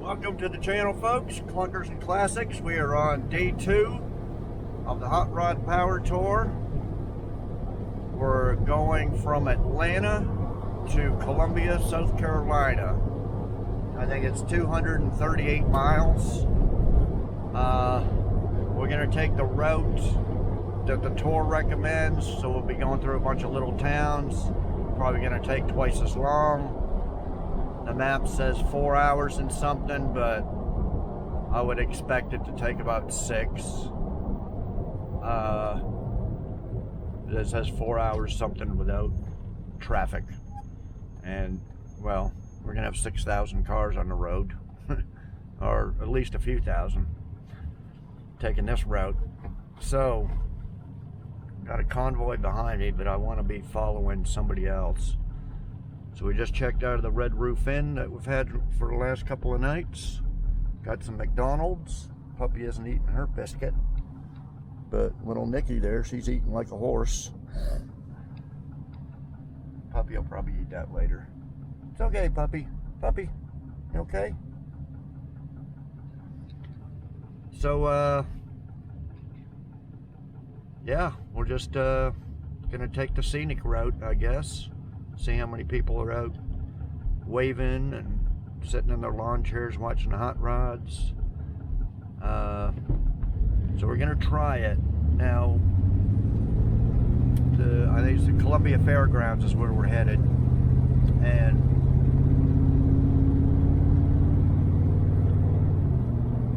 Welcome to the channel, folks. Clunkers and Classics. We are on day 2 of the Hot Rod Power Tour. We're going from Atlanta to Columbia, South Carolina. I think it's 238 miles. We're going to take the route that the tour recommends, so we'll be going through a bunch of little towns. Probably going to take twice as long. The map says 4 hours and something, but I would expect it to take about 6. It says 4 hours something without traffic. And, well, we're going to have 6,000 cars on the road. Or at least a few thousand taking this route. So, got a convoy behind me, but I want to be following somebody else. So we just checked out of the Red Roof Inn that we've had for the last couple of nights. Got some McDonald's. Puppy isn't eating her biscuit. But little Nikki there, she's eating like a horse. Puppy will probably eat that later. It's okay, puppy. Puppy, you okay? So, yeah, we're just gonna take the scenic route, I guess. See how many people are out waving and sitting in their lawn chairs watching the hot rods. So we're gonna try it. Now, I think it's the Columbia Fairgrounds is where we're headed. And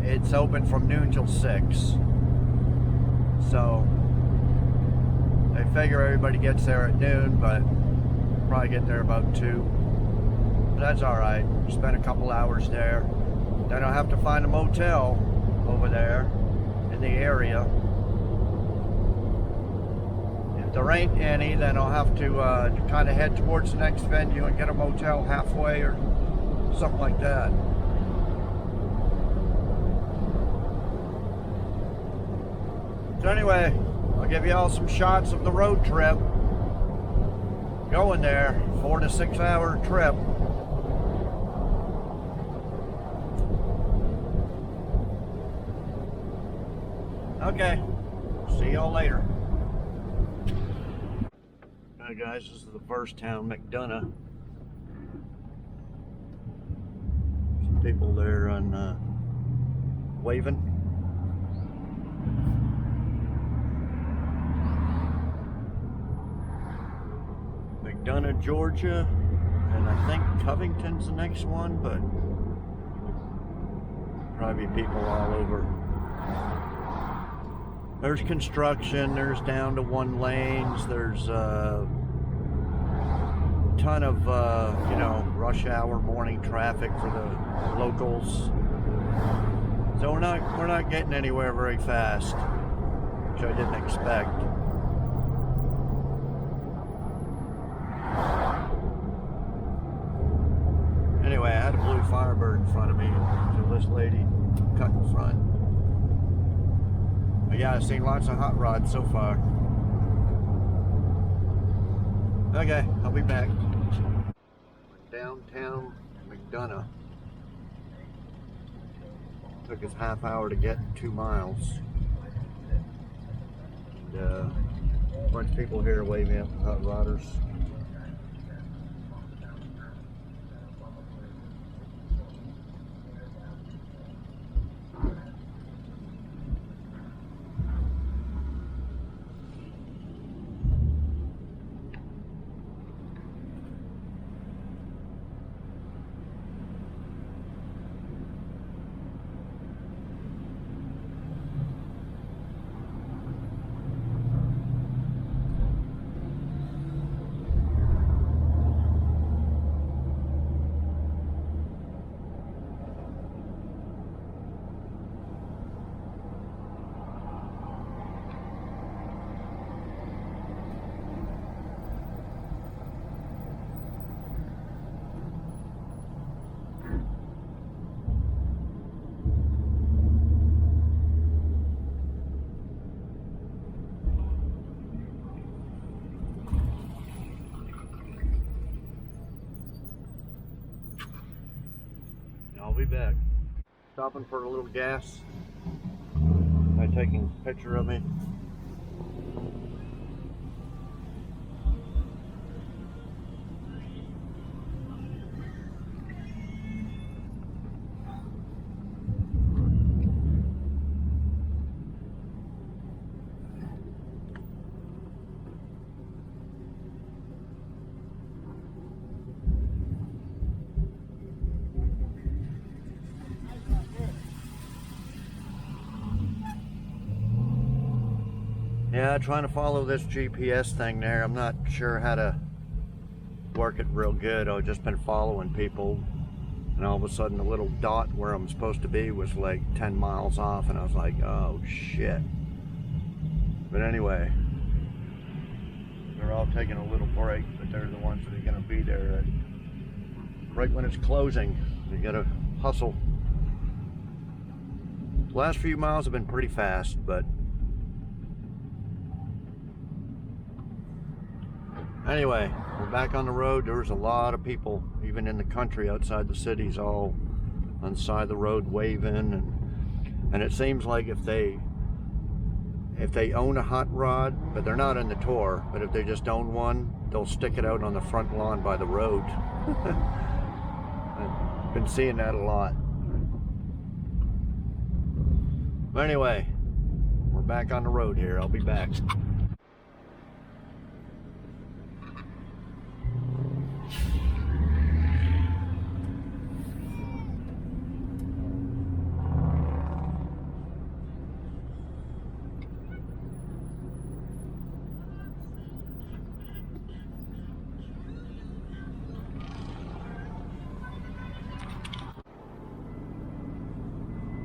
it's open from noon till 6. So I figure everybody gets there at noon, but probably get there about 2. But that's alright. Spend a couple hours there. Then I'll have to find a motel over there in the area. If there ain't any, then I'll have to kind of head towards the next venue and get a motel halfway or something like that. So anyway, I'll give you all some shots of the road trip. Going there, 4 to 6 hour trip. Okay, see y'all later. Alright guys, this is the first town, McDonough. Some people there on waving. McDonough, Georgia, and I think Covington's the next one, but probably people all over. There's construction, there's down to 1 lanes, there's a ton of, you know, rush hour morning traffic for the locals. So we're not getting anywhere very fast, which I didn't expect. Anyway, I had a blue Firebird in front of me, so this lady cut in front. But yeah, I've seen lots of hot rods so far. Okay, I'll be back. Downtown McDonough. Took us half hour to get 2 miles. And a bunch of people here waving at the hot rodders. I'll be back. Stopping for a little gas. Am I taking a picture of me? Yeah, trying to follow this GPS thing there. I'm not sure how to work it real good. I've just been following people, and all of a sudden the little dot where I'm supposed to be was like 10 miles off, and I was like, oh shit. But anyway, they're all taking a little break, but they're the ones that are going to be there right when it's closing. You gotta hustle. The last few miles have been pretty fast, but anyway, we're back on the road. There's a lot of people, even in the country outside the cities, all on the side of the road waving, and it seems like if they own a hot rod, but they're not in the tour, but if they just own one, they'll stick it out on the front lawn by the road. I've been seeing that a lot. But anyway, we're back on the road here. I'll be back.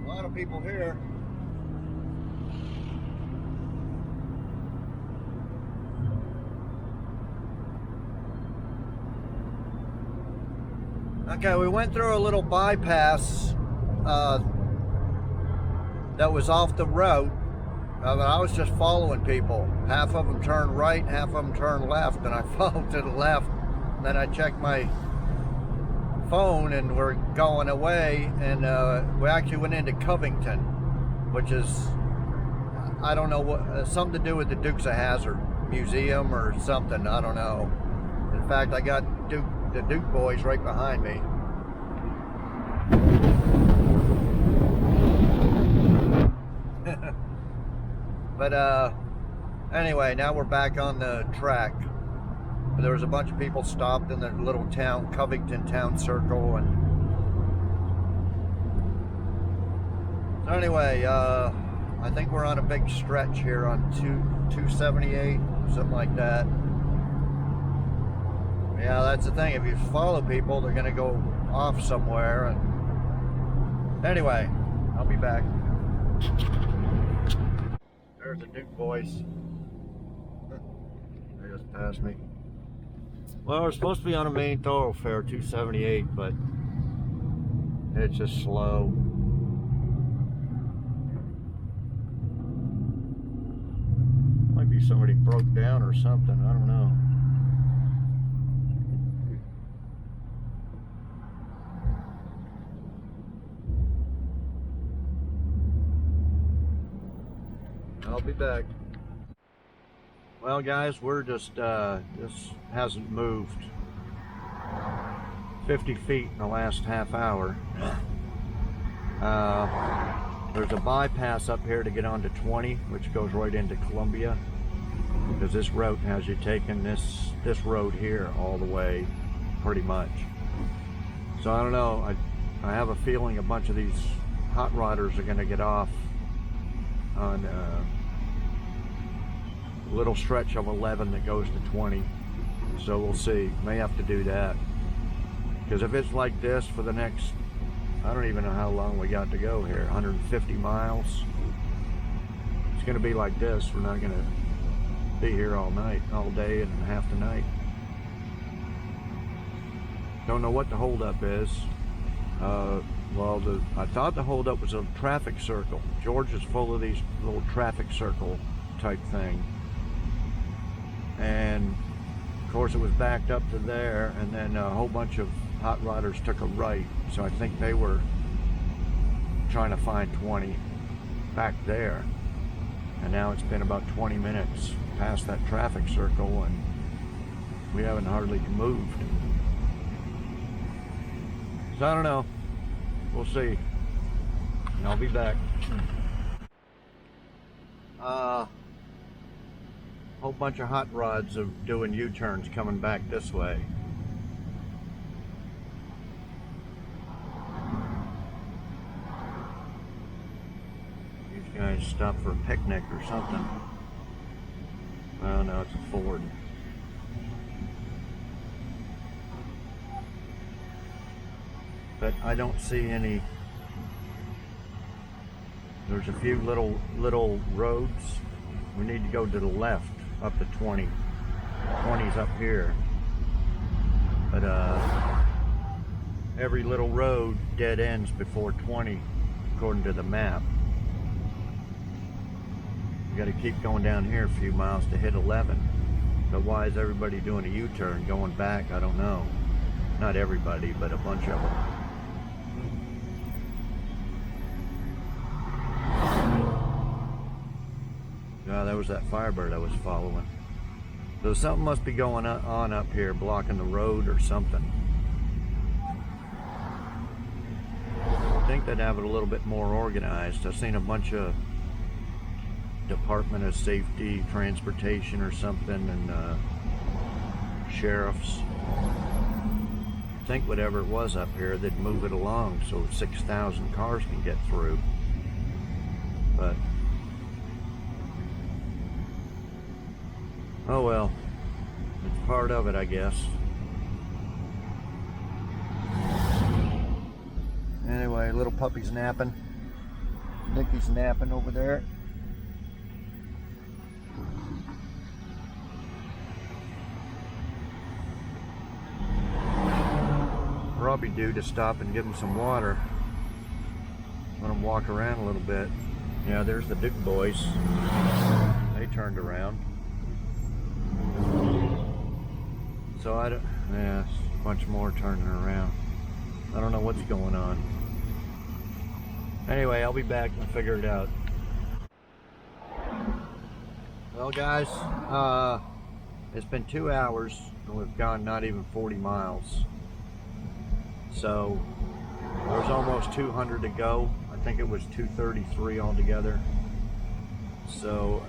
A lot of people here. Okay, we went through a little bypass that was off the road. I was just following people. Half of them turned right, half of them turned left, and I followed to the left. And then I checked my phone, and we're going away, and we actually went into Covington, which is, I don't know what, something to do with the Dukes of Hazzard Museum or something. I don't know. In fact, I got the Duke boys right behind me. But anyway, now we're back on the track. There was a bunch of people stopped in the little town, Covington Town Circle, and so anyway, I think we're on a big stretch here on 278, something like that. Yeah, that's the thing. If you follow people, they're gonna go off somewhere. And anyway, I'll be back. There's the Duke boys. They just passed me. Well, we're supposed to be on a main thoroughfare, 278, but it's just slow. Might be somebody broke down or something. I don't know. I'll be back. Well, guys, we're just, this hasn't moved 50 feet in the last half hour. There's a bypass up here to get onto 20, which goes right into Columbia, because this route has you taking this road here all the way, pretty much. So I don't know, I have a feeling a bunch of these hot rodders are going to get off on little stretch of 11 that goes to 20, so we'll see. May have to do that, because if it's like this for the next, I don't even know how long we got to go here, 150 miles, it's going to be like this. We're not going to be here all night, all day and half the night. Don't know what the holdup is. Well, I thought the holdup was a traffic circle. Georgia's full of these little traffic circle type thing. And of course it was backed up to there, and then a whole bunch of hot rodders took a right. So I think they were trying to find 20 back there. And now it's been about 20 minutes past that traffic circle and we haven't hardly moved. So I don't know. We'll see. And I'll be back. Whole bunch of hot rods of doing U-turns coming back this way. These guys stop for a picnic or something. Oh no, it's a Ford. But I don't see any. There's a few little roads. We need to go to the left up to 20. 20's up here. But every little road dead ends before 20 according to the map. You got to keep going down here a few miles to hit 11. But why is everybody doing a U-turn going back? I don't know. Not everybody, but a bunch of them. There was that Firebird I was following. So something must be going on up here, blocking the road or something. I think they'd have it a little bit more organized. I've seen a bunch of Department of Safety, Transportation or something, and sheriffs. I think whatever it was up here, they'd move it along so 6,000 cars can get through. But oh well, it's part of it, I guess. Anyway, little puppy's napping. Nikki's napping over there. Probably due to stop and give him some water. Let him walk around a little bit. Yeah, there's the Duke boys. They turned around. So I don't, yeah, a bunch more turning around. I don't know what's going on. Anyway, I'll be back and figure it out. Well guys, it's been 2 hours and we've gone not even 40 miles. So there's almost 200 to go. I think it was 233 altogether. So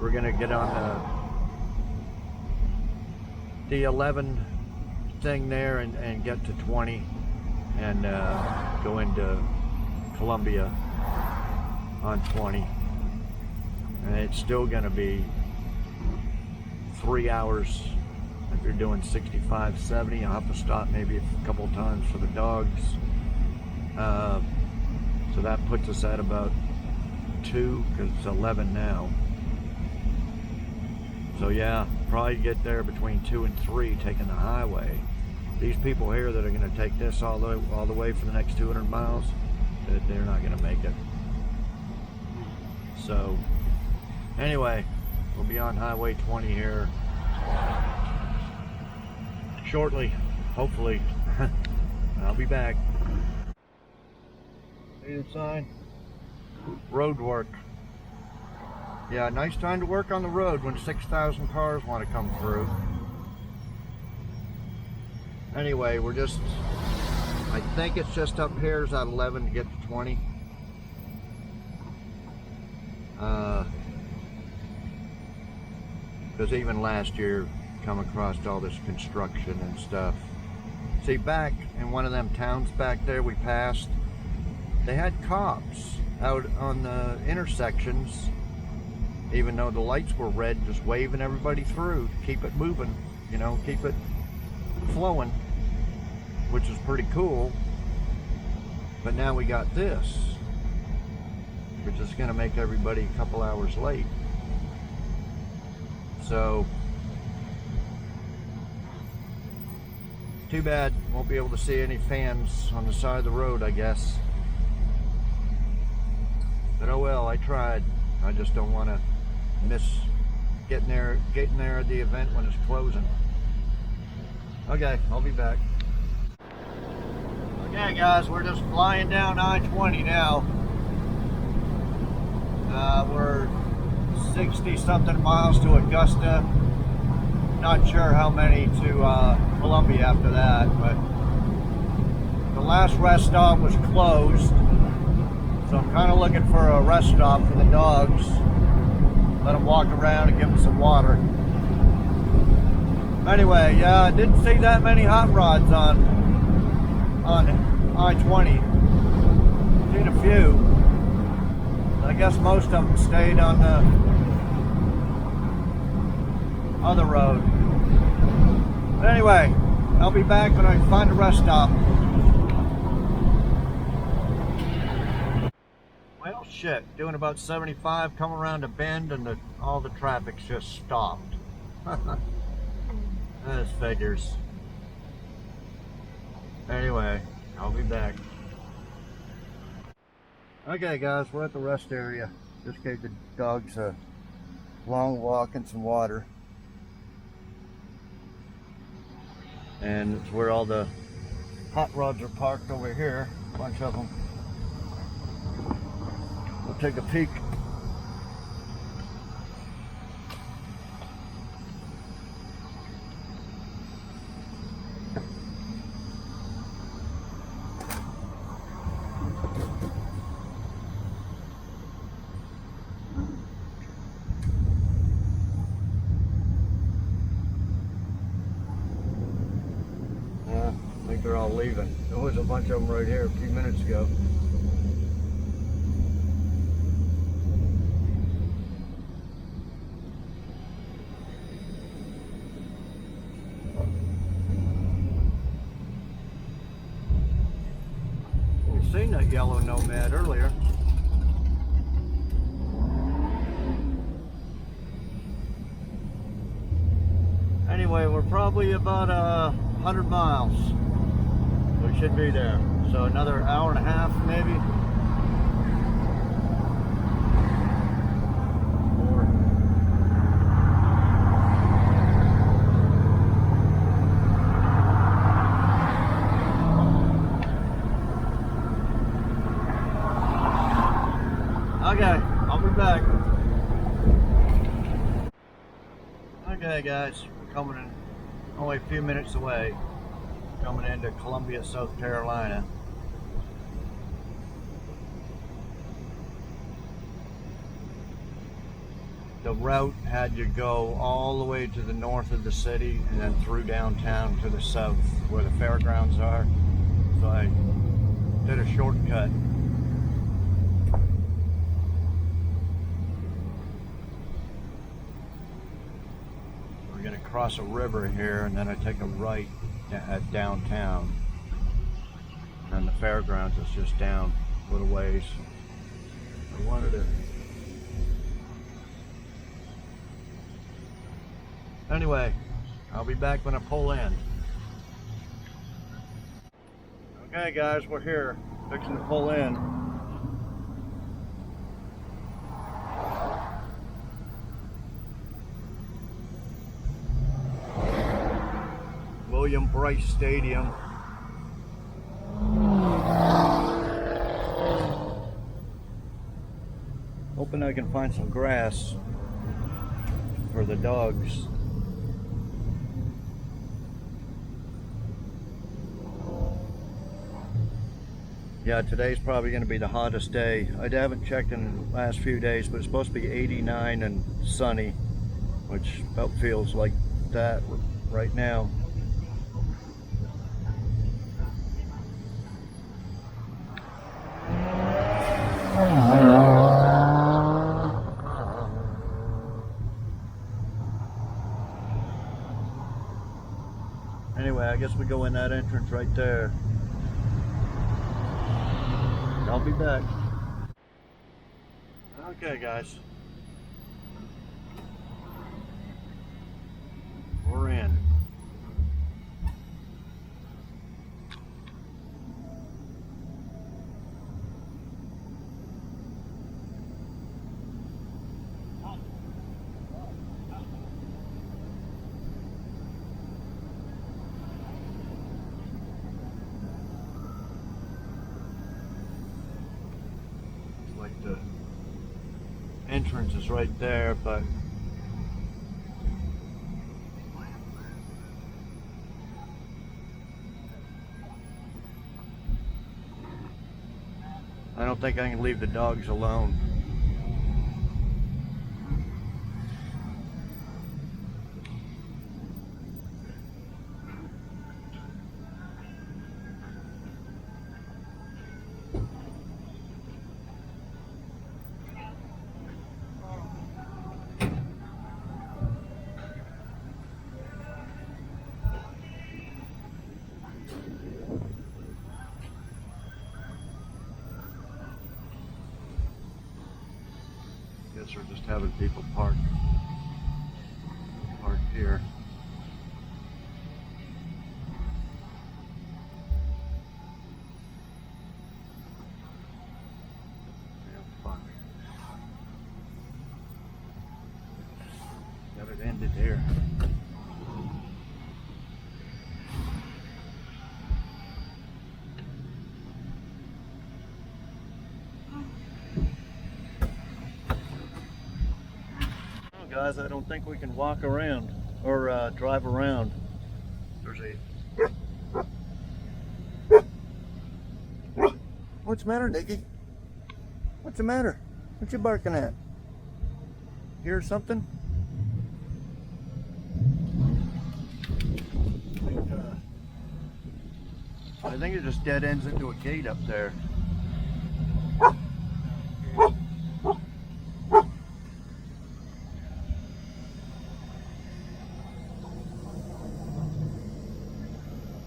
we're gonna get on the 11 thing there and get to 20 and go into Columbia on 20. And it's still gonna be 3 hours if you're doing 65, 70. I'll have to stop maybe a couple times for the dogs. So that puts us at about 2, because it's 11 now. So yeah, probably get there between 2 and 3 taking the highway. These people here that are going to take this all the way for the next 200 miles, they're not going to make it. So anyway, we'll be on Highway 20 here shortly, hopefully. I'll be back. See the sign? Road work. Yeah, nice time to work on the road when 6,000 cars want to come through. Anyway, we're just, I think it's just up here is at 11 to get to 20. Because even last year, come across all this construction and stuff. See, back in one of them towns back there we passed, they had cops out on the intersections, even though the lights were red, just waving everybody through to keep it moving, you know, keep it flowing, which is pretty cool. But now we got this, which is going to make everybody a couple hours late. So too bad, won't be able to see any fans on the side of the road, I guess. But oh well, I tried. I just don't want to miss getting there at the event when it's closing. Okay, I'll be back. Okay, Okay guys, we're just flying down I-20 now. We're 60 something miles to Augusta. Not sure how many to Columbia after that, but the last rest stop was closed. So I'm kind of looking for a rest stop for the dogs. Let them walk around and give them some water. Anyway, yeah, I didn't see that many hot rods on I-20. Seen a few. I guess most of them stayed on the other road. But anyway, I'll be back when I find a rest stop. Well, shit, doing about 75, come around a bend and all the traffic's just stopped. This figures. Anyway, I'll be back. Okay guys, we're at the rest area. Just gave the dogs a long walk and some water. And it's where all the hot rods are parked over here. A bunch of them. We'll take a peek. I think they're all leaving. There was a bunch of them right here a few minutes ago. We've seen that yellow Nomad earlier. Anyway, we're probably about 100 miles. We should be there. So another hour and a half, maybe. Or okay, I'll be back. Okay, guys, we're coming in only a few minutes away. Coming into Columbia, South Carolina. The route had to go all the way to the north of the city and then through downtown to the south where the fairgrounds are. So I did a shortcut. We're gonna cross a river here and then I take a right at downtown, and the fairgrounds is just down a little ways. I wanted to. Anyway, I'll be back when I pull in. Okay guys, we're here, fixing to pull in. William Bryce Stadium. Hoping I can find some grass for the dogs. Yeah, today's probably going to be the hottest day. I haven't checked in the last few days, but it's supposed to be 89 and sunny, which about feels like that right now. Anyway, I guess we go in that entrance right there. I'll be back. Okay, guys. We're in. entrance is right there, but I don't think I can leave the dogs alone. Guess we're just having people park here. Yeah, fuck. Got it ended here. Guys, I don't think we can walk around or drive around. There's a... What's the matter, Nicky? What's the matter? What you barking at? Hear something? I think it just dead ends into a gate up there.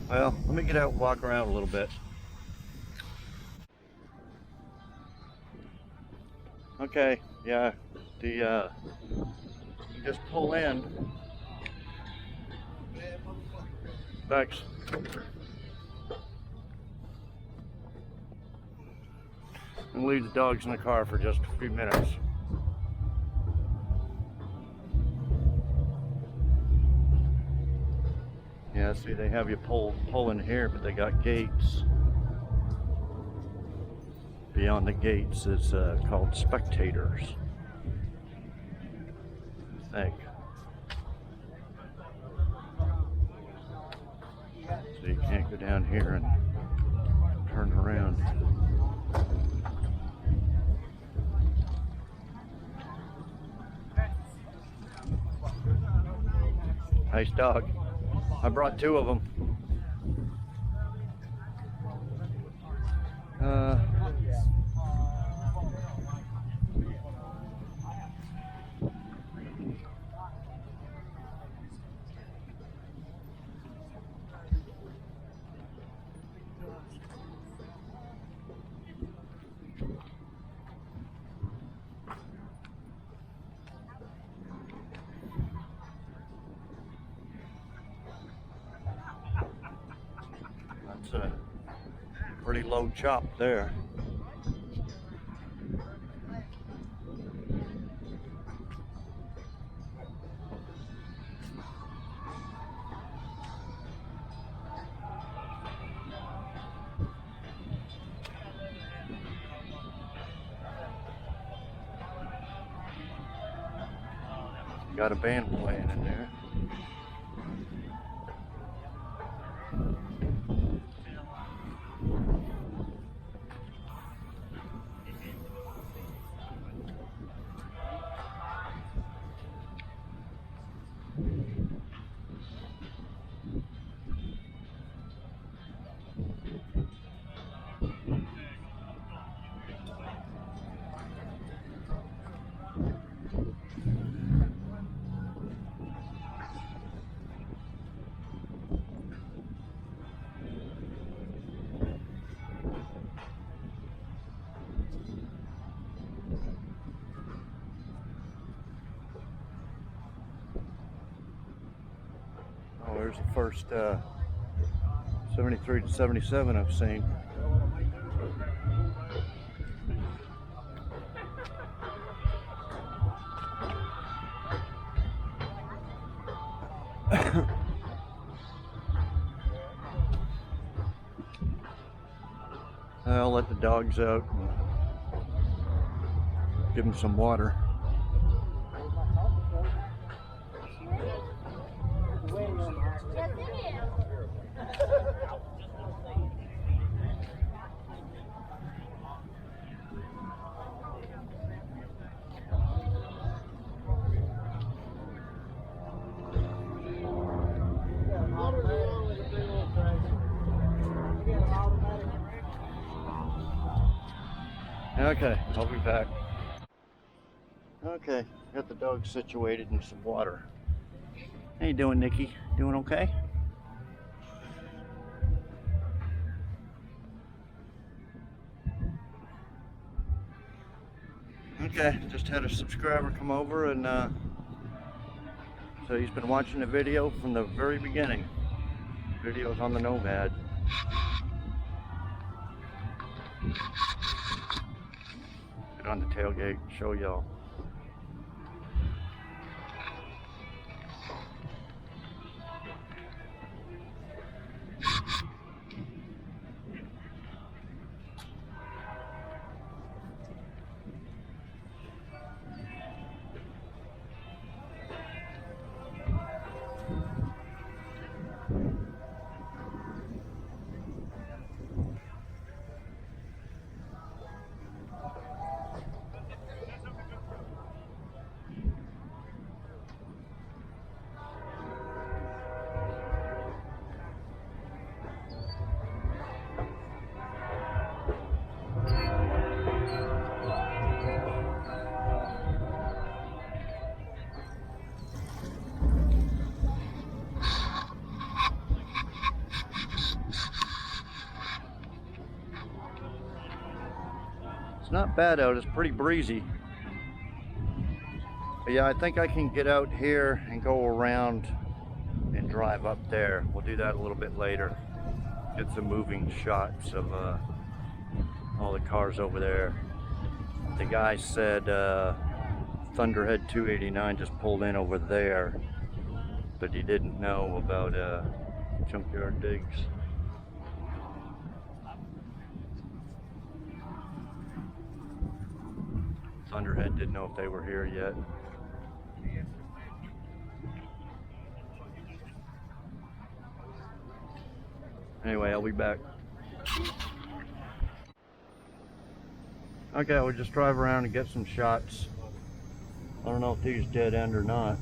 Well, let me get out and walk around a little bit. Okay, yeah, you just pull in. Thanks. And leave the dogs in the car for just a few minutes. Yeah, see, they have you pull in here, but they got gates. Beyond the gates is called spectators, I think. So you can't go down here and turn around. Nice dog. I brought two of them. That's a pretty low chop there. Got a band playing in there. Oh, there's the first 73 to 77 I've seen. I'll let the dogs out and give them some water. Okay, I'll be back. Okay, got the dog situated in some water. How you doing, Nikki? Doing okay? Okay, just had a subscriber come over and so he's been watching the video from the very beginning. Videos on the Nomad. Get on the tailgate, show y'all. It's not bad out, it's pretty breezy. But yeah, I think I can get out here and go around and drive up there. We'll do that a little bit later. Get some moving shots of all the cars over there. The guy said Thunderhead 289 just pulled in over there, but he didn't know about Junkyard Digs. Thunderhead didn't know if they were here yet. Anyway, I'll be back. Okay, we'll just drive around and get some shots. I don't know if these dead end or not.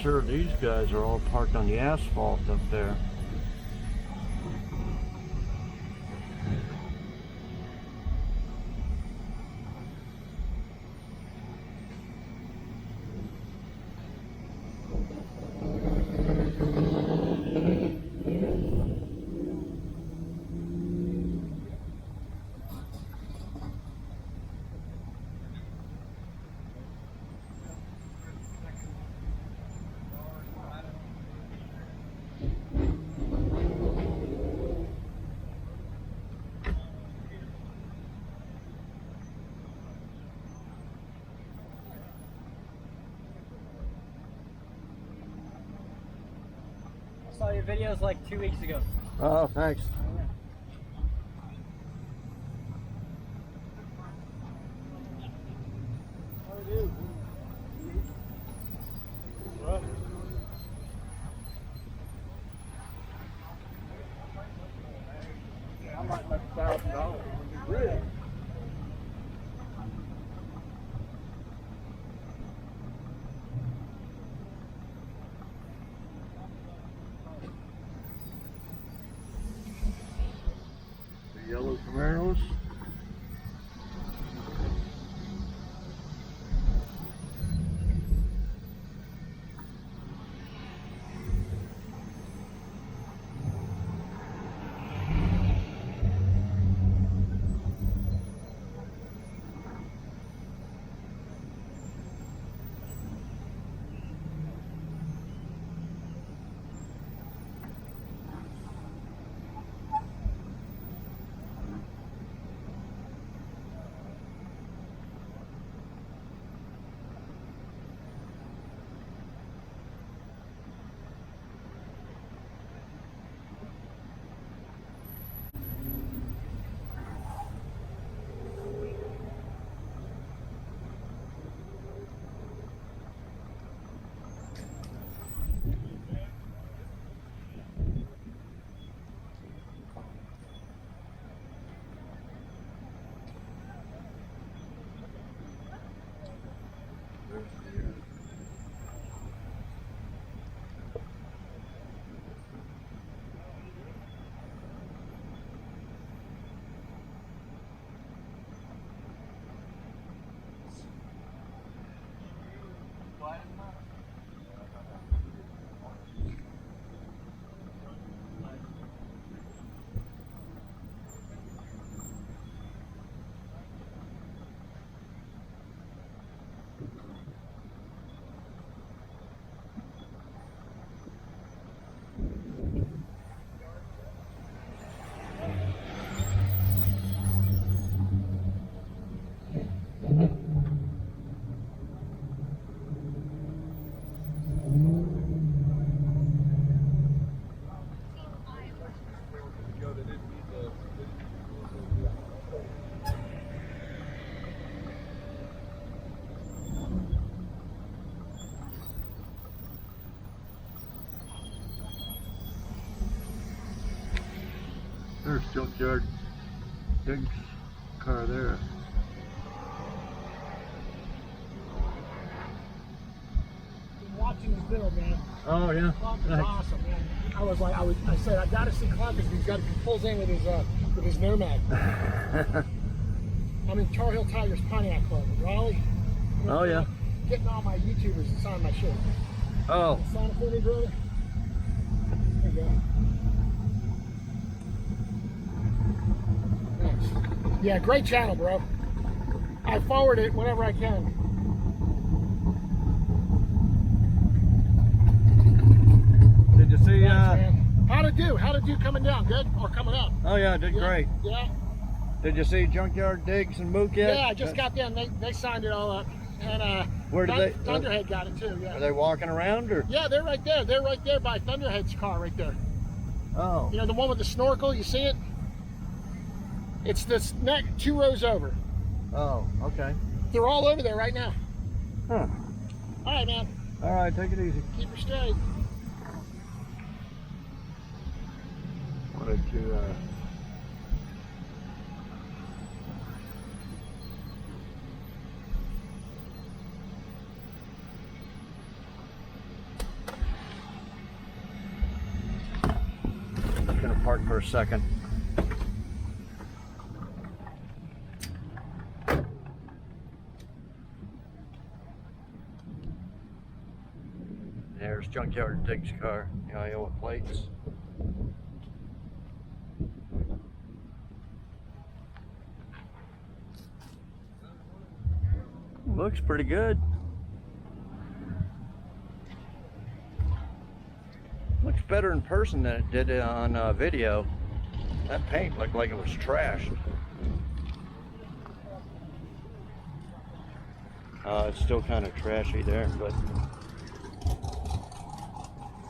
sure these guys are all parked on the asphalt up there. I saw your videos like 2 weeks ago. Oh, thanks. How are you? What? I might make $1,000. Really? The yellow Camaros. There's Junkyard Dig's car there. Been watching his build, man. Oh yeah. Clunker's awesome, man. I said I gotta see Clunkers. He's got he pulls in with his Nomad. I'm in Tar Heel Tigers Pontiac Club in Raleigh. Oh yeah. Getting all my YouTubers to sign my shirt. Oh. Sign it for me, brother. There you go. Thanks. Yeah, great channel, bro. I forward it whenever I can. Did you see? Thanks, How'd it do? How'd it do coming down? Good or coming up? Oh yeah, did great. Yeah. Did you see Junkyard Diggs and Mook yet? Yeah, I just got them. They signed it all up, and where did they? Thunderhead got it too. Yeah. Are they walking around or? Yeah, they're right there. They're right there by Thunderhead's car, right there. Oh. You know the one with the snorkel? You see it? It's this neck 2 rows over. Oh, okay. They're all over there right now. Huh. All right, man. All right, take it easy. Keep her straight. Wanted to. park for a second. There's Junkyard Dig's car, the Iowa plates. Looks pretty good. Looks better in person than it did on video. That paint looked like it was trashed. It's still kind of trashy there, but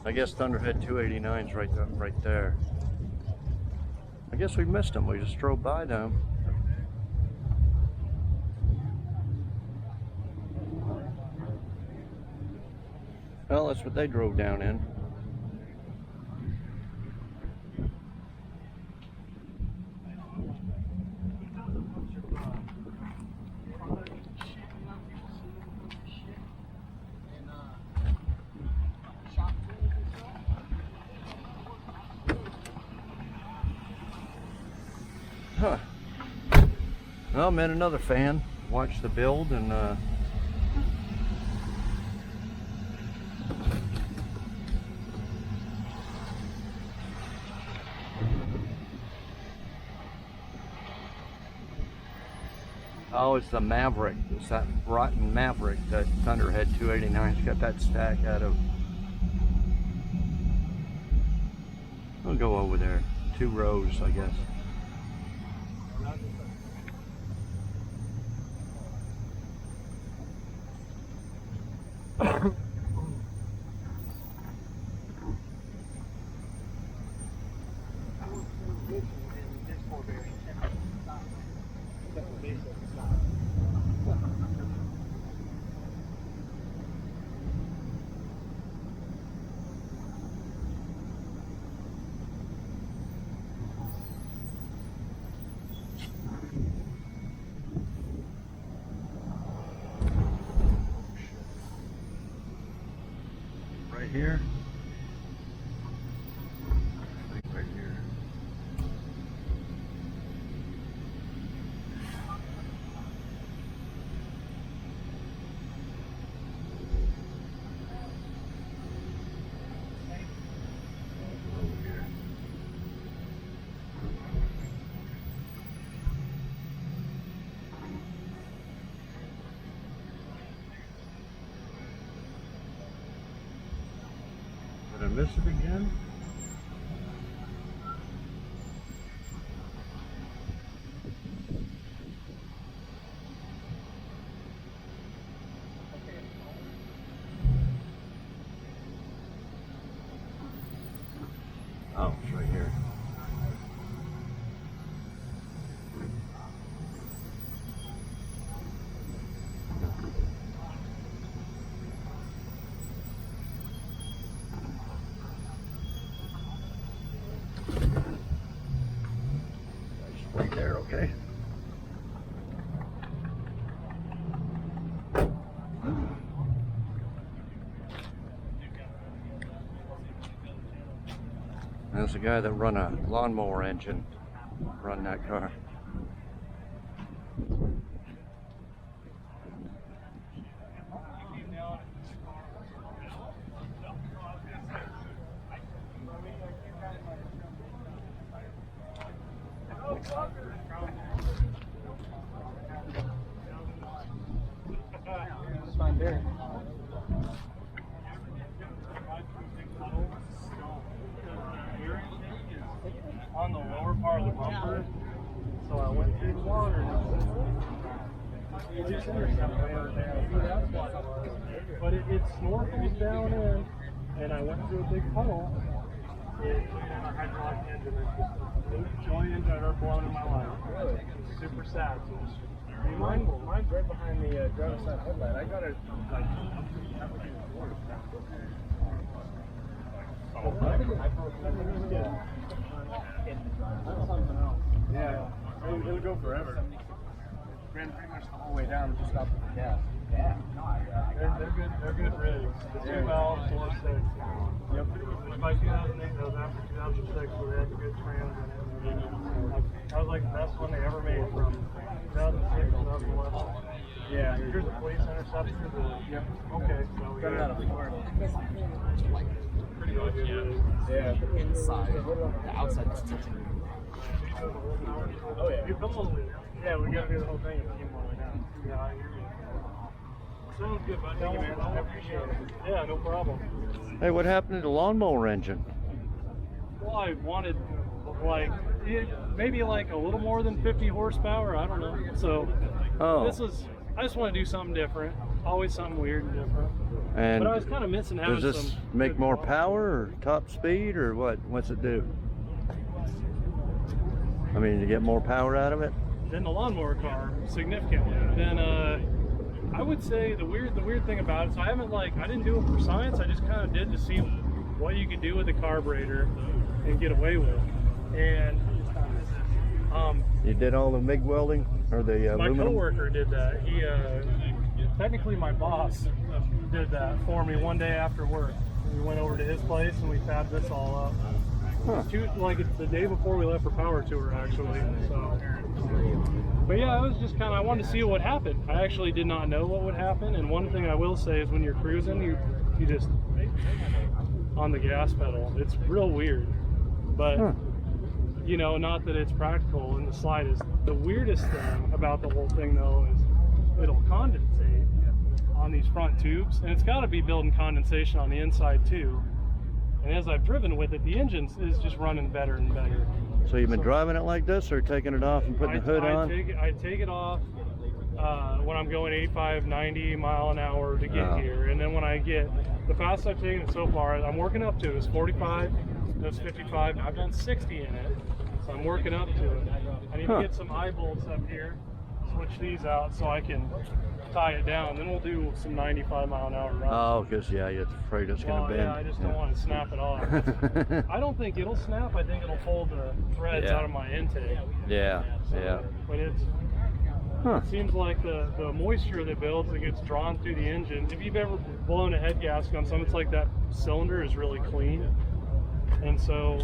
I guess Thunderhead 289's right there. I guess we missed them. We just drove by them. Well, that's what they drove down in. Huh. Well, met another fan. Watched the build and oh, it's the Maverick. It's that rotten Maverick that Thunderhead 289's got that stack out of. We'll go over there. 2 rows, I guess. Right here. Right here. Over here. Did I miss it again? Oh, it's right here. Right there, okay. There's a guy that run a lawnmower engine, run that car. It's fine there. On the lower part of the bumper, so I went through the water. But it snorkels down in, and I went through a big puddle. It had a hydraulic engine and just joy engine I've ever blown in my life. Really? It's super sad. So mine's right behind the driver's side headlight. I got it like halfway through the water. I think it was good. That's something else. Yeah, it'll go forever. ran pretty much the whole way down, just stopped with the gas. Yeah. They're good rigs. The 2-valve 4.6. Yep. By 2008, that was after 2006, where they had the good trans in it. That was like the best one they ever made from 2006 to 2011. Yeah. Here's the police interceptor. Yep. Okay, so we got out of Florida. Pretty good. Yeah. The inside, the outside is teaching. Oh yeah. Yeah, we gotta do the whole thing if you want now. Yeah, I hear you. Sounds good, buddy. Thank you, man. I appreciate it. Yeah, no problem. Hey, what happened to the lawnmower engine? Well, I wanted maybe like a little more than 50 horsepower. I don't know. So I just want to do something different. Always something weird and different. And but I was kind of missing having does this make more power or top speed or what? What's it do? I mean, you get more power out of it? Than the lawnmower car, significantly. Then I would say the weird thing about it, so I didn't do it for science, I just kind of did to see what you could do with the carburetor and get away with. And you did all the MIG welding or the my aluminum? coworker did that. He technically my boss did that for me one day after work. We went over to his place and we fabbed this all up. Huh. It's the day before we left for power tour, actually. So, but yeah, I was just I wanted to see what happened. I actually did not know what would happen. And one thing I will say is when you're cruising, you just on the gas pedal. It's real weird, but you know, not that it's practical in the slightest. The weirdest thing about the whole thing, though, is it'll condensate on these front tubes, and it's got to be building condensation on the inside too. And as I've driven with it, the engine is just running better and better. So you've been driving it like this, or taking it off and putting the hood on? I take it off when I'm going 85, 90 mile an hour to get here. And then when I get, the fastest I've taken it so far, I'm working up to is 45, that's 55. I've done 60 in it, so I'm working up to it. I need to get some eye bolts up here, switch these out so I can tie it down. Then we'll do some 95 mile an hour runs. Oh, because you're afraid it's going to bend. Yeah, I just don't want to snap it off. I don't think it'll snap. I think it'll pull the threads out of my intake. Yeah, But it seems like the moisture that builds, that gets drawn through the engine. If you've ever blown a head gasket on something, it's like that cylinder is really clean. And so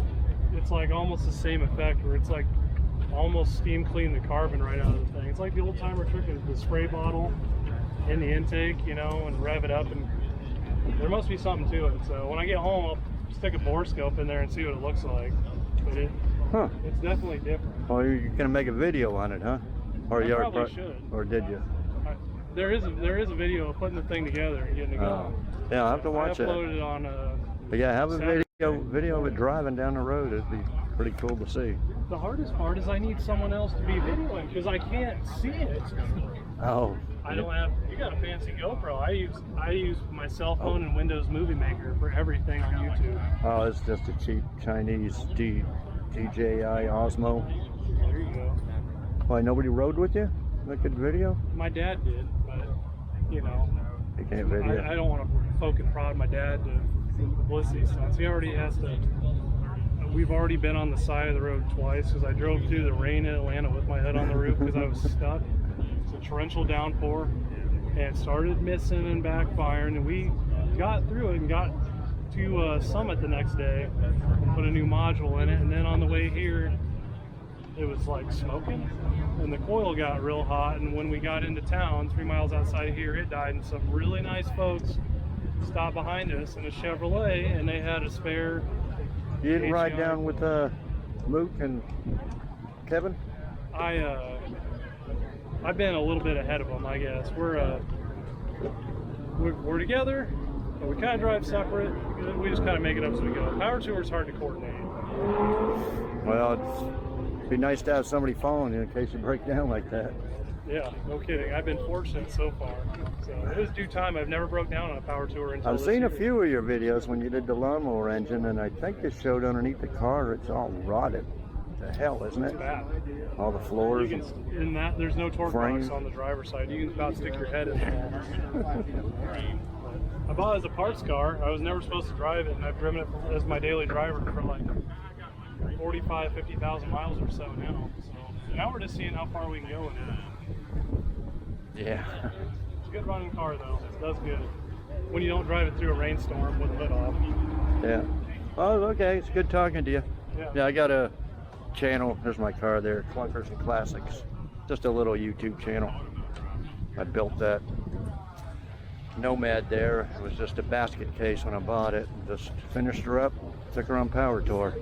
it's like almost the same effect where it's like almost steam clean the carbon right out of the thing. It's like the old timer trick of the spray bottle in the intake, you know, and rev it up, and there must be something to it. So when I get home, I'll stick a borescope in there and see what it looks like. But it's definitely different. Well, you're gonna make a video on it, huh? Or I probably should. Or did you? There is a video of putting the thing together and getting it going. Yeah, I'll have to watch I it. uploaded it on But yeah, have a video of it driving down the road. It'd be pretty cool to see. The hardest part is I need someone else to be videoing because I can't see it. Oh. I don't have. You got a fancy GoPro. I use my cell phone and Windows Movie Maker for everything on YouTube. Oh, it's just a cheap Chinese DJI Osmo. There you go. Why, nobody rode with you? Make a video? My dad did, but you know, You can't video. I don't want to poke and prod my dad to publicity stunts. He already has to. We've already been on the side of the road twice because I drove through the rain in Atlanta with my head on the roof because I was stuck. It's a torrential downpour, and it started missing and backfiring, and we got through it and got to Summit the next day and put a new module in it. And then on the way here, it was like smoking, and the coil got real hot. And when we got into town, 3 miles outside of here, it died. And some really nice folks stopped behind us in a Chevrolet, and they had a spare. You didn't ride down with Luke and Kevin? I've been a little bit ahead of them, I guess. We're together, but we kind of drive separate. We just kind of make it up as we go. Power tour is hard to coordinate. Well, it'd be nice to have somebody following you in case you break down like that. Yeah, no kidding. I've been fortunate so far. So it is due time. I've never broke down on a power tour until I've seen a few of your videos when you did the lawnmower engine, and I think it showed underneath the car it's all rotted. The hell, isn't it? It's bad. All the floors. In that, there's no torque frames. box on the driver's side. You can about stick your head in there. I bought it as a parts car. I was never supposed to drive it, and I've driven it as my daily driver for like 45, 50,000 miles or so now. So now we're just seeing how far we can go with it. Yeah. It's a good running car though. It does good. When you don't drive it through a rainstorm with the hood off. Yeah. Oh, okay. It's good talking to you. Yeah. Yeah, I got a channel. There's my car there, Clunkers and Classics. Just a little YouTube channel. I built that Nomad there. It was just a basket case when I bought it. Just finished her up, took her on power tour.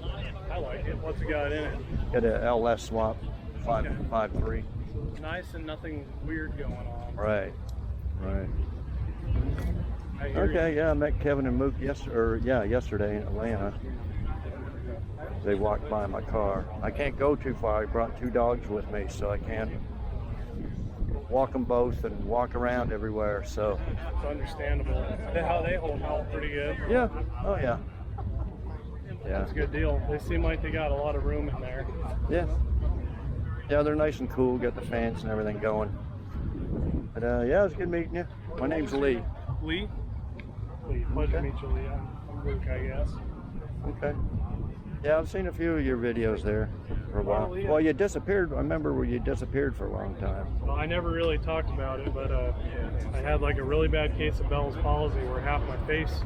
I like it. What's it got in it? Got a LS swap, 5.3. Nice and nothing weird going on. Right, right. I hear Okay, you. yeah, I met Kevin and Mook yesterday in Atlanta. They walked by my car. I can't go too far. I brought 2 dogs with me, so I can't walk them both and walk around everywhere. So It's understandable. How they hold out pretty good. yeah, oh yeah, yeah, That's a good deal. They seem like they got a lot of room in there. yeah, yeah. They're nice and cool. Got the fence and everything going. But yeah, it was good meeting you. My name's Lee. Lee? Lee, pleasure to Okay. meet you, Lee. I'm Luke, I guess. Okay. Yeah, I've seen a few of your videos there for a while. Well, yeah. Well, you disappeared. I remember where you disappeared for a long time. Well, I never really talked about it, but I had like a really bad case of Bell's palsy where half my face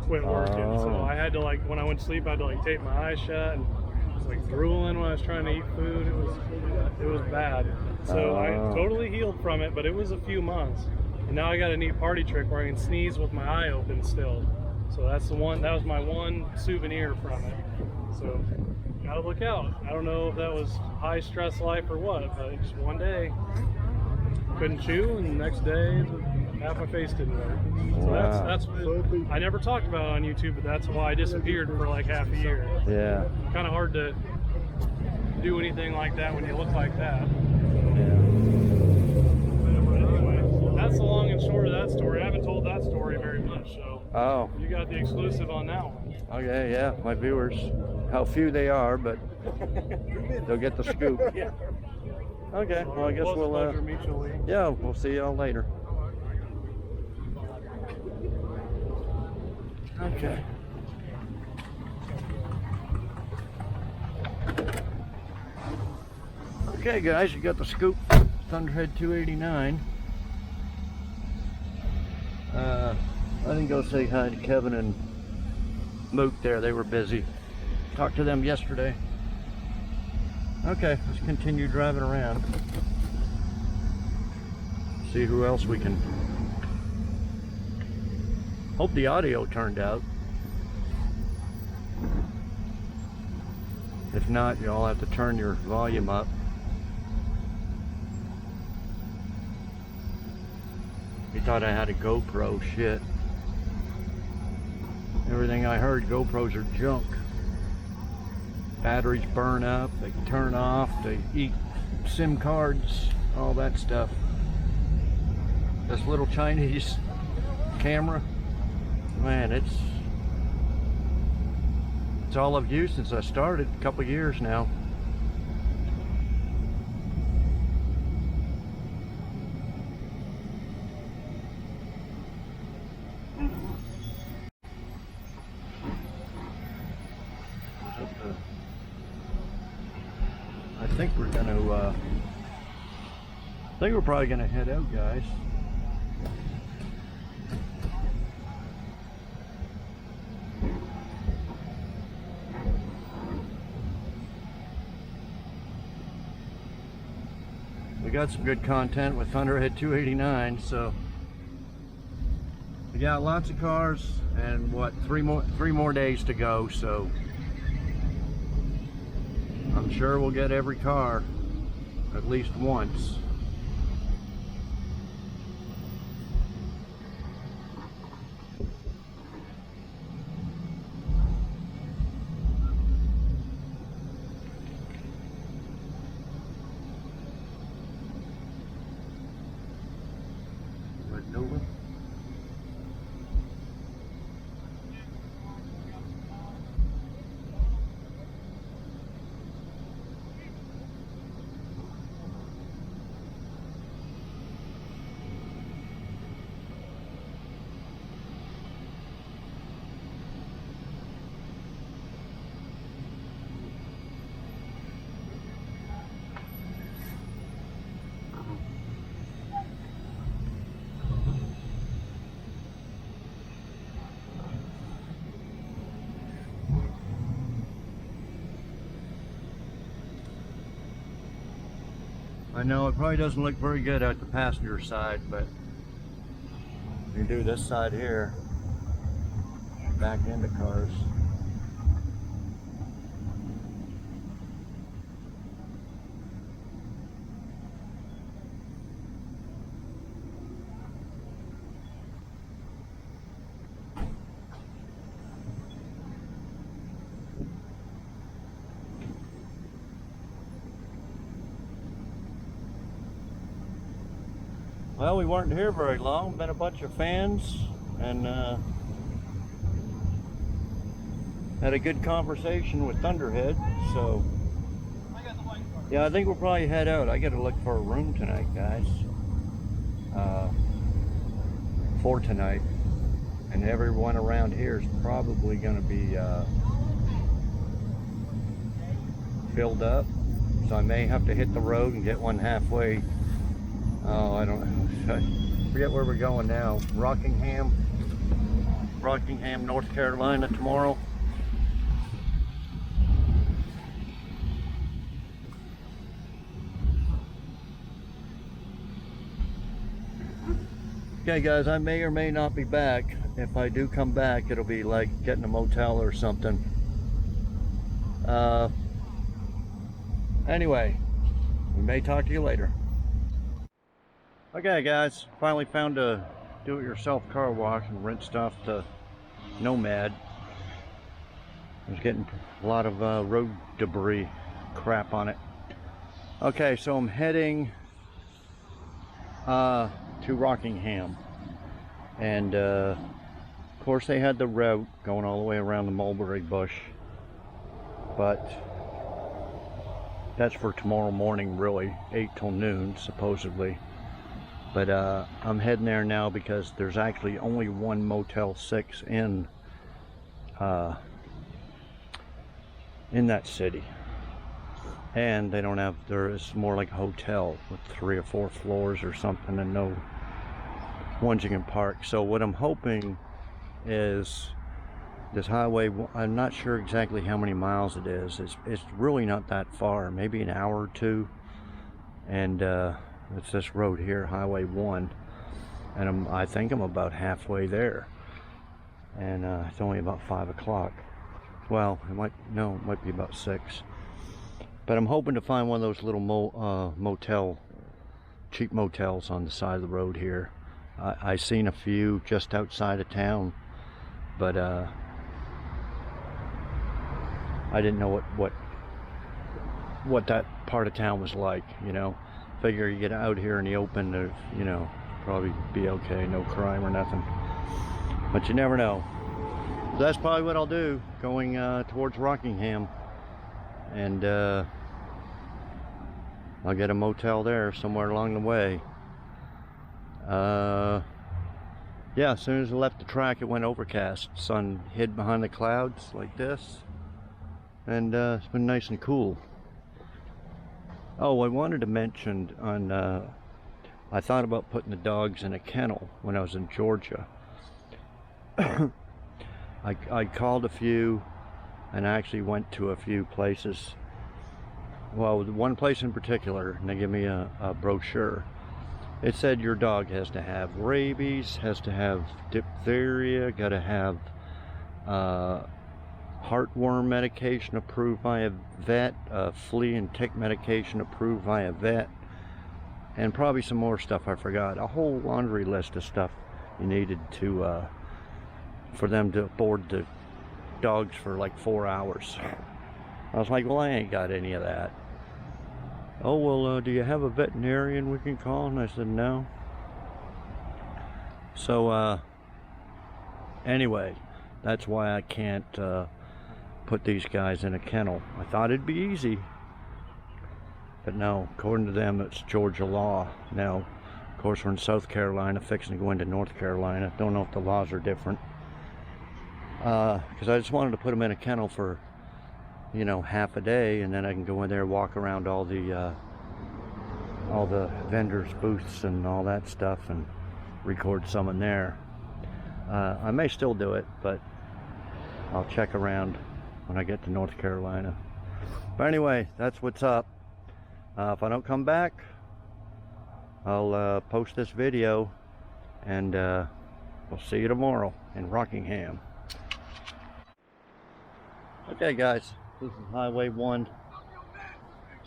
quit working. So Oh. I had to when I went to sleep, I had to tape my eyes shut and I was drooling when I was trying to eat food. It was bad. So I Oh. totally healed from it, but it was a few months. And now I got a neat party trick where I can sneeze with my eye open still. So that was my one souvenir from it. So gotta look out. I don't know if that was high stress life or what, but just one day couldn't chew, and the next day half my face didn't work. So Wow. that's I never talked about it on YouTube, but that's why I disappeared for like half a year. Yeah, Kind of hard to do anything like that when you look like that. yeah. But anyway, that's the long and short of that story. I haven't told that story very much, so Oh, you got the exclusive on that one. okay, yeah. My viewers, how few they are, but they'll get the scoop. Yeah. Okay, well, I guess Well, it's a we'll, pleasure to meet you, Lee. yeah, we'll see y'all later. Okay. Okay, guys, you got the scoop. Thunderhead 289. I didn't go say hi to Kevin and Mook there. They were busy. Talked to them yesterday. Okay, let's continue driving around. See who else we can. Hope the audio turned out. If not, you'll have to turn your volume up. He thought I had a GoPro. Shit. Everything I heard, GoPros are junk. Batteries burn up, they turn off, they eat SIM cards, all that stuff. This little Chinese camera, man, it's all I've used since I started, a couple years now. I think we're probably gonna head out, guys. We got some good content with Thunderhead 289, so we got lots of cars and what, three more days to go, so I'm sure we'll get every car at least once. Nova. I know it probably doesn't look very good at the passenger side, but you do this side here, back into cars. Well, we weren't here very long. Been a bunch of fans and had a good conversation with Thunderhead. So yeah, I think we'll probably head out. I got to look for a room tonight, guys. For tonight, and everyone around here is probably going to be filled up. So I may have to hit the road and get one halfway. Oh, I don't know. I forget where we're going now. Rockingham, North Carolina tomorrow. Okay guys, I may or may not be back. If I do come back, it'll be like getting a motel or something. Anyway, we may talk to you later. Okay guys, finally found a do-it-yourself car wash and rinsed off the Nomad. I was getting a lot of road debris crap on it. Okay, so I'm heading to Rockingham, and of course they had the route going all the way around the mulberry bush, but that's for tomorrow morning, really, 8 till noon supposedly. But I'm heading there now because there's actually only one Motel 6 in that city, and they don't have, there is more like a hotel with 3 or 4 floors or something, and no ones you can park. So what I'm hoping is this highway, I'm not sure exactly how many miles it is. It's really not that far, maybe an hour or two, and it's this road here, Highway 1, and I think I'm about halfway there, and it's only about 5 o'clock. Well, it might be about 6, but I'm hoping to find one of those little cheap motels on the side of the road here. I seen a few just outside of town, but I didn't know what that part of town was like, you know. Figure you get out here in the open, there's, you know, probably be okay, no crime or nothing, but you never know. So that's probably what I'll do, going towards Rockingham, and I'll get a motel there somewhere along the way. Yeah, as soon as I left the track, it went overcast. Sun hid behind the clouds like this, and it's been nice and cool. Oh, I wanted to mention on, I thought about putting the dogs in a kennel when I was in Georgia. I called a few, and I actually went to a few places. Well, one place in particular, and they gave me a brochure. It said your dog has to have rabies, has to have diphtheria, got to have heartworm medication approved by a vet, flea and tick medication approved by a vet, and probably some more stuff I forgot. A whole laundry list of stuff you needed to for them to board the dogs for like 4 hours. I was like, well, I ain't got any of that. Oh, well, do you have a veterinarian we can call? And I said, no. So anyway, that's why I can't put these guys in a kennel. I thought it'd be easy, but no, according to them, it's Georgia law. Now, of course, we're in South Carolina, fixing to go into North Carolina. Don't know if the laws are different, because I just wanted to put them in a kennel for, you know, half a day, and then I can go in there, walk around all the vendors' booths and all that stuff, and record some in there. I may still do it, but I'll check around when I get to North Carolina. But anyway, that's what's up. If I don't come back, I'll post this video, and we'll see you tomorrow in Rockingham. Okay guys, this is Highway 1.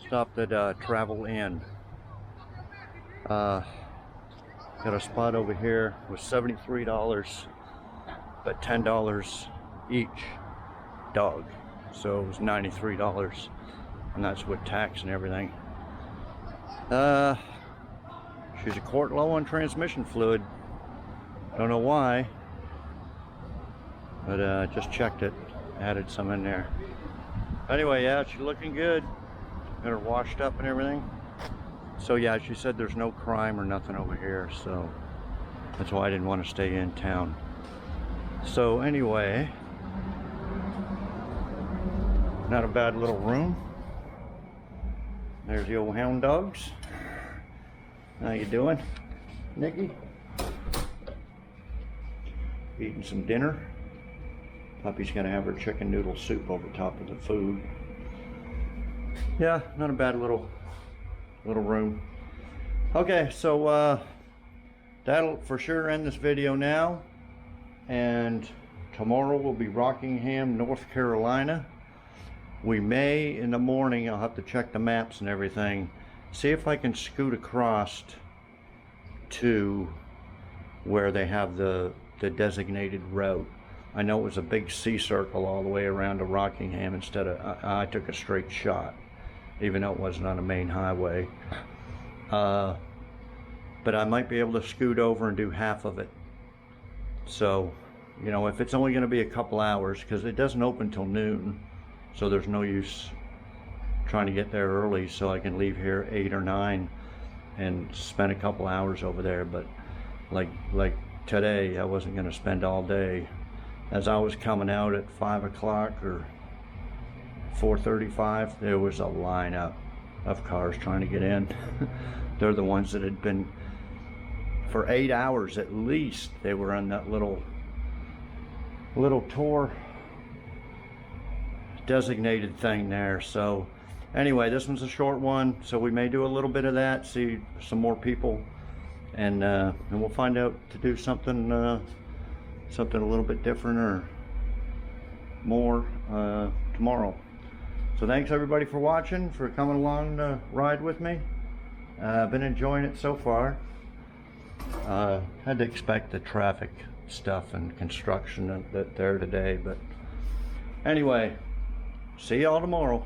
Stopped at Travel Inn. Got a spot over here with $73, but $10 each dog. So it was $93, and that's with tax and everything. She's a quart low on transmission fluid. Don't know why, but just checked it, added some in there. Anyway, yeah, she's looking good. Got her washed up and everything. So yeah, she said there's no crime or nothing over here, so that's why I didn't want to stay in town. So anyway, not a bad little room. There's the old hound dogs. How you doing, Nikki? Eating some dinner. Puppy's gonna have her chicken noodle soup over top of the food. Yeah, not a bad little room. Okay, so that'll for sure end this video now, and tomorrow we'll be Rockingham, North Carolina. We may in the morning, I'll have to check the maps and everything, see if I can scoot across to where they have the designated route. I know it was a big C circle all the way around to Rockingham instead of, I took a straight shot, even though it wasn't on a main highway. But I might be able to scoot over and do half of it. So, you know, if it's only going to be a couple hours, because it doesn't open till noon, so there's no use trying to get there early so I can leave here 8 or 9 and spend a couple hours over there. But like today, I wasn't going to spend all day. As I was coming out at 5 o'clock or 4:35, there was a lineup of cars trying to get in. They're the ones that had been for 8 hours at least. They were on that little tour designated thing there. So anyway, this one's a short one, so we may do a little bit of that, see some more people, and we'll find out to do something a little bit different or more tomorrow. So thanks everybody for watching, for coming along to ride with me. I've been enjoying it so far. Had to expect the traffic stuff and construction that there today, but anyway, see y'all tomorrow.